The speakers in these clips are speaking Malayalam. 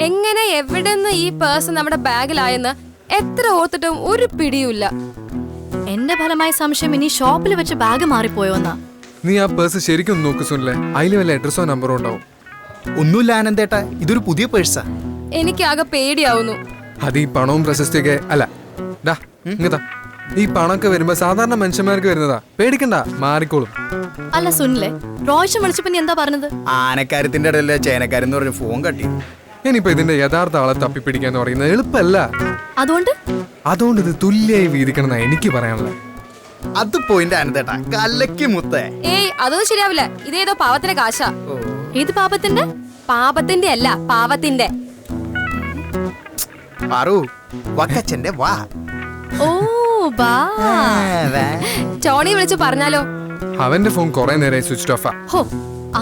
എങ്ങനെ എവിടെന്ന് ഈ പേഴ്സ് നമ്മുടെ ബാഗിലായെന്ന് എത്ര ഓർത്തിട്ടും ഒരു പിടിയുമില്ല. എന്റെ ഫലമായ സംശയം ഇനി ഷോപ്പിൽ വെച്ച് ബാഗ് മാറിപ്പോയോന്നാ. നീ ആ പേഴ്സ് ശരിക്കും നോക്ക് സുനിലെ, അതിൽ വല്ല അഡ്രസ്സോ നമ്പറോ ഉണ്ടാവും. ഒന്നുമില്ല ആനന്ദേട്ടാ, ഇതൊരു പുതിയ പേഴ്സാ. എനിക്കാകെ പേടിയാവുന്നു. അത് ഈ പണവും പ്രശസ്തിയൊക്കെ അല്ല. ഇങ്ങതാ, ഈ പണമൊക്കെ വരുമ്പോ സാധാരണ മനുഷ്യന്മാർക്ക് വരുന്നതാ. പേടിക്കണ്ട, മാറിക്കോളും. അല്ല സുനിലെ, പ്രാവശ്യം വിളിച്ചപ്പോ നീ എന്താ പറഞ്ഞത്? ആനക്കാര്യത്തിന്റെ ഇടയിലെ ചേനക്കാരെന്ന് പറഞ്ഞ ഫോൺ കട്ടി. ഇനിയിപ്പോ ഇതിന്റെ യഥാർത്ഥ ആളെ തപ്പിപ്പിടിക്കാന്ന് പറയുന്നത് എളുപ്പമല്ല. അതുകൊണ്ട് ഇത് തുല്യായി വീതിക്കണം എന്നാ എനിക്ക് പറയാനുള്ളത്. അത് പോയിന്റ് ആനന്ദേട്ടാ, കലക്കി മുത്തേ. ഏയ് അതൊന്നും ശരിയാവില്ല. ഇതേതോ പാവത്തിന്റെ കാശാ. ഏത് പാപത്തിന്റെ? പാപത്തിന്റെ അല്ല, പാവത്തിന്റെ. പാറു, വക്കച്ചന്റെ വാ. ഓ ബാ. ടോണി വിളിച്ചു പറഞ്ഞാലോ? അവന്റെ ഫോൺ കുറെ നേരമായി സ്വിച്ച് ഓഫാ. ഹോ,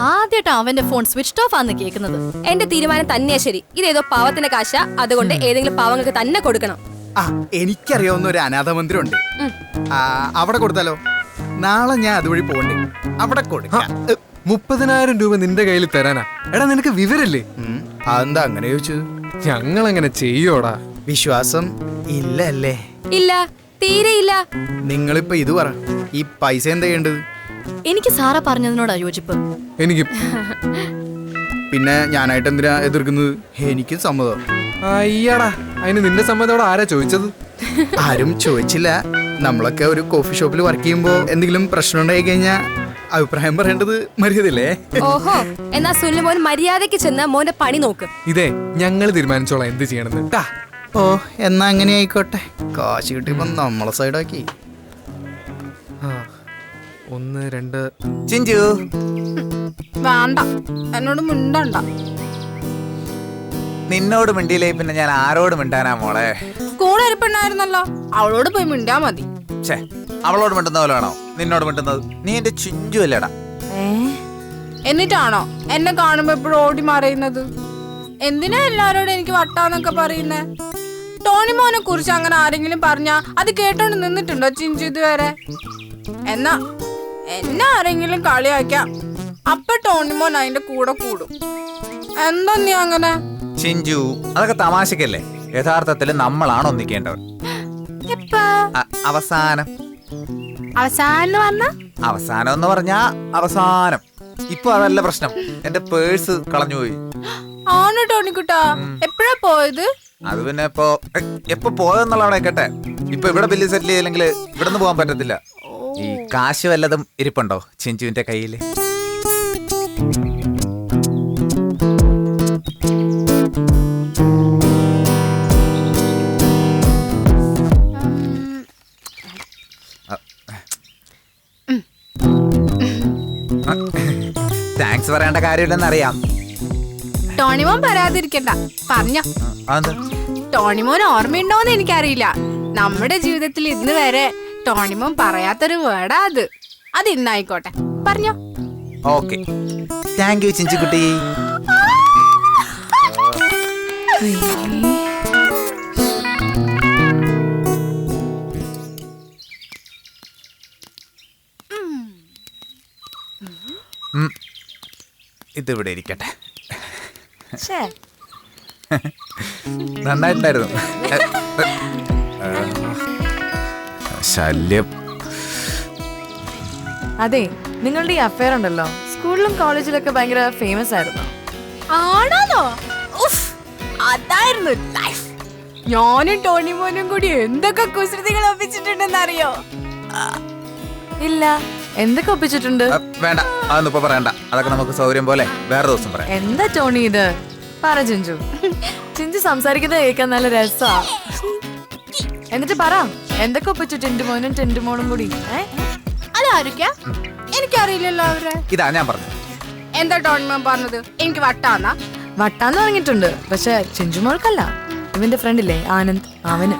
ആദ്യമായിട്ടാ അവന്റെ ഫോൺ സ്വിച്ച് ഓഫ് ആന്ന് കേൾക്കുന്നത്. എന്റെ തീരുമാനം തന്നെയാ ശരി. ഇതേതോ പാവത്തിന്റെ കാശ, അതുകൊണ്ട് ഏതെങ്കിലും പാവങ്ങൾക്ക് തന്നെ കൊടുക്കണം. എനിക്കറിയാവുന്ന ഒരു അനാഥ മന്ദിരം ഉണ്ട്, അവിടെ കൊടുത്താലോ? നാളെ ഞാൻ അതുവഴി പോകണ്ടേ, അവിടെ കൊടുക്കാം. 30,000 രൂപ നിന്റെ കയ്യിൽ തരാനാ? എടാ നിനക്ക് വിവരല്ലേ? അതെന്താ അങ്ങനെ ചോദിച്ചു? ഞങ്ങൾ അങ്ങനെ ചെയ്യോടാ? വിശ്വാസം ഇല്ല അല്ലേ? ഇല്ല, തീരെയില്ല. നിങ്ങളിപ്പോ ഇത് പറ, ഈ പൈസ എന്താ ചെയ്യേണ്ടത്? എനിക്ക് സാറ പറഞ്ഞതിനോടാ യോജിപ്പ്. എനിക്ക് പിന്നെ ഞാനായിട്ട് എന്തിനാ എതിർക്കുന്നത്? എനിക്കും സമ്മതം. അയ്യടാ, അതിന് നിന്റെ സമ്മതോടെ ആരാ ചോദിച്ചത്? ആരും ചോദിച്ചില്ല. നമ്മളൊക്കെ ഒരു കോഫി ഷോപ്പിൽ വർക്ക് ചെയ്യുമ്പോ എന്തെങ്കിലും പ്രശ്നം ഉണ്ടായി കഴിഞ്ഞാ അഭിപ്രായം പറയേണ്ടത് മര്യാദയല്ലേ? ഓഹോ, എന്നാ സുനിൽ മോൻ മര്യാദയ്ക്ക് ചെന്ന് മോന്റെ പണി നോക്ക്. ഇതേ ഞങ്ങൾ തീരുമാനിച്ചോളാം എന്ത് ചെയ്യണമെന്ന്. ഓ, എന്നാ അങ്ങനെ ആയിക്കോട്ടെ. കാശ് കിട്ടിയപ്പോ നമ്മളെ സൈഡാക്കി. 1 2 ചിഞ്ചു വേണ്ട, എന്നോട് മിണ്ടണ്ട. നിന്നോട് മിണ്ടിയില്ലേ പിന്നെ ഞാൻ ആരോട് മിണ്ടാനാ മോളെ? കൂടെ ഇരിപ്പുണ്ടായിരുന്നല്ലോ, അവളോട് പോയി മിണ്ടാ മതി. ഛേ, അവളോട് മിണ്ടുന്ന പോലെയാണോ നിന്നോട് മിണ്ടുന്നത്? നീ എന്റെ ചിഞ്ചു അല്ലേടാ. എന്നിട്ടാണോ എന്നെ കാണുമ്പോ എപ്പോഴും ഓടി മറയുന്നത്? എന്തിനാ എല്ലാരോടും എനിക്ക് വട്ടാന്നൊക്കെ പറയുന്നേ? ടോണി മോനെ കുറിച്ച് അങ്ങനെ ആരെങ്കിലും പറഞ്ഞാ അത് കേട്ടോണ്ട് നിന്നിട്ടുണ്ടോ ചിഞ്ചു ഇതുവരെ? എന്നാ എന്നെ ആരെങ്കിലും കളിയാക്കാം, അപ്പൊ ടോണി മോൻ അതിന്റെ കൂടെ കൂടും. എന്താ നീ അങ്ങനെ? ചിഞ്ചു, അതൊക്കെ തമാശക്കല്ലേ. യഥാർത്ഥത്തിൽ നമ്മളാണ് ഒന്നിക്കേണ്ടവർ. അവസാനം അവസാനം എന്ന് പറഞ്ഞാ അവസാനം. ഇപ്പൊ അതല്ല പ്രശ്നം, എന്റെ പേഴ്സ് കളഞ്ഞുപോയി. ആണ് ടോണിക്കുട്ടാ, എപ്പോഴാ പോയത്? അത് പിന്നെ എപ്പോ പോയെന്നുള്ള അവിടെ കേട്ടെ. ഇപ്പൊ ഇവിടെ ബില്ല് സെറ്റിൽ ചെയ്തില്ലെങ്കിൽ ഇവിടെ നിന്ന് പോകാൻ പറ്റത്തില്ല. ഈ കാശ് വല്ലതും ഇരിപ്പുണ്ടോ ചിഞ്ചുവിന്റെ കയ്യില്? താങ്ക്സ് പറയേണ്ട കാര്യമില്ലെന്നറിയാം. ടോണിമോൻ പറയാതിരിക്കണ്ട, പറഞ്ഞോ. ടോണിമോൻ ഓർമ്മയുണ്ടോന്ന് എനിക്കറിയില്ല. നമ്മുടെ ജീവിതത്തിൽ ഇന്ന് വരെ ടോണിമോൻ പറയാത്തൊരു വേർഡാ അത്. അത് ഇന്നായിക്കോട്ടെ, പറഞ്ഞോ. Okay, thank you Chinchukutty. ഇതിവിടെ ഇരിക്കട്ടെ. നന്നായിട്ടുണ്ടായിരുന്നു. ശല്യം. അതെ, നിങ്ങളുടെ ഈ അഫയർ ഉണ്ടല്ലോ, സ്കൂളിലും കോളേജിലൊക്കെ ഭയങ്കര ഫേമസ് ആയിരുന്നു. ആണോ? അതായിരുന്നു ലൈഫ്. ഞാനും ടോണിമോനും കൂടി എന്തൊക്കെ കുസൃതികൾ ഒപ്പിച്ചിട്ടുണ്ടെന്ന് അറിയോ? ഇല്ല, എന്തൊക്കെ ഒപ്പിച്ചിട്ടുണ്ട്? വേണ്ട, അതൊന്നും ഇപ്പൊ പറയണ്ട. അതൊക്കെ നമുക്ക് സൗകര്യം പോലെ വേറെ ദിവസം പറയാം. എന്താ ടോണി ഇത്? പറ ചിഞ്ചു. ചിഞ്ചു സംസാരിക്കുന്നത് കേൾക്കാൻ നല്ല രസാ. എന്നിട്ട് പറ, എന്തൊക്കെ ഒപ്പിച്ചു ടെന്റുമോനും ടെന്റുമോളും കൂടി? അതാരൊക്കെയാ? എനിക്കറിയില്ലല്ലോ അവരെ. ഇതാ ഞാൻ പറഞ്ഞു. എന്താ ടോണിമോൻ പറഞ്ഞത്? എനിക്ക് വട്ടാന്നാ? വട്ടാന്ന് പറഞ്ഞിട്ടുണ്ട്, പക്ഷെ ചിഞ്ചുമോൾക്കല്ല. ഇവന്റെ ഫ്രണ്ടില്ലേ ആനന്ദ്, അവന്.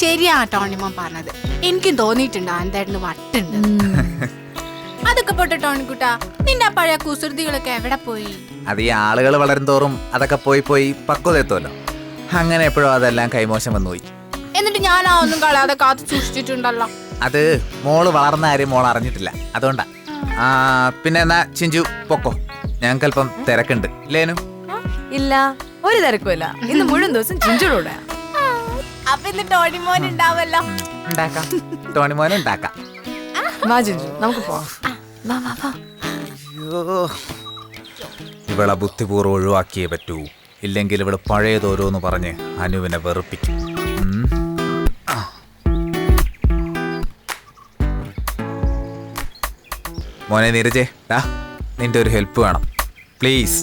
ശരിയാ ടോണിമോൻ പറഞ്ഞത്. എനിക്കും തോന്നിയിട്ടുണ്ട് ആനന്ദേട്ടന് വട്ടുണ്ട്. അതൊക്കെ പോട്ടെ ടോണിക്കുട്ടാ, നിന്റെ പഴയ കുസൃതികളൊക്കെ എവിടെ പോയി? അത് ഈ ആളുകൾ വളരും തോറും അതൊക്കെ പോയി പക്വത എത്തുമല്ലോ. അങ്ങനെ എപ്പോഴും അതെല്ലാം കൈമോശം വന്നുപോയി. എന്നിട്ട് ഞാൻ ആ ഒന്നും കളയാതെ കാത്തു സൂക്ഷിച്ചിട്ടുണ്ടല്ലോ. അത് മോള് വളർന്ന കാര്യം മോൾ അറിഞ്ഞിട്ടില്ല, അതുകൊണ്ടാ. പിന്നെ എന്നാ ചിഞ്ചു പൊക്കോ, ഞങ്ങൾക്ക് അല്പം തിരക്കുണ്ട്. ലേനു ഇല്ല, ഒരു തിരക്കുമില്ല. ഇന്ന് മുഴുവൻ ദിവസം ചിഞ്ചുടെ കൂടെ. അപ്പൊ ഇന്ന് ടോണിമോൻ ഉണ്ടാവല്ലോ. ഉണ്ടാക്കാം, ടോണി മോനെ ഉണ്ടാക്കാം. വാ ചിഞ്ചു, നമുക്ക് പോവാം. വാ വാ വാ. അയ്യോ, ഇവളെ ബുദ്ധിപൂർവ്വം ഒഴിവാക്കിയേ പറ്റൂ, ഇല്ലെങ്കിൽ ഇവള് പഴയതോരോന്ന് പറഞ്ഞ് അനുവിനെ വെറുപ്പിക്കും. മോനെ നീരജേ, നിന്റെ ഒരു ഹെൽപ്പ് വേണം പ്ലീസ്.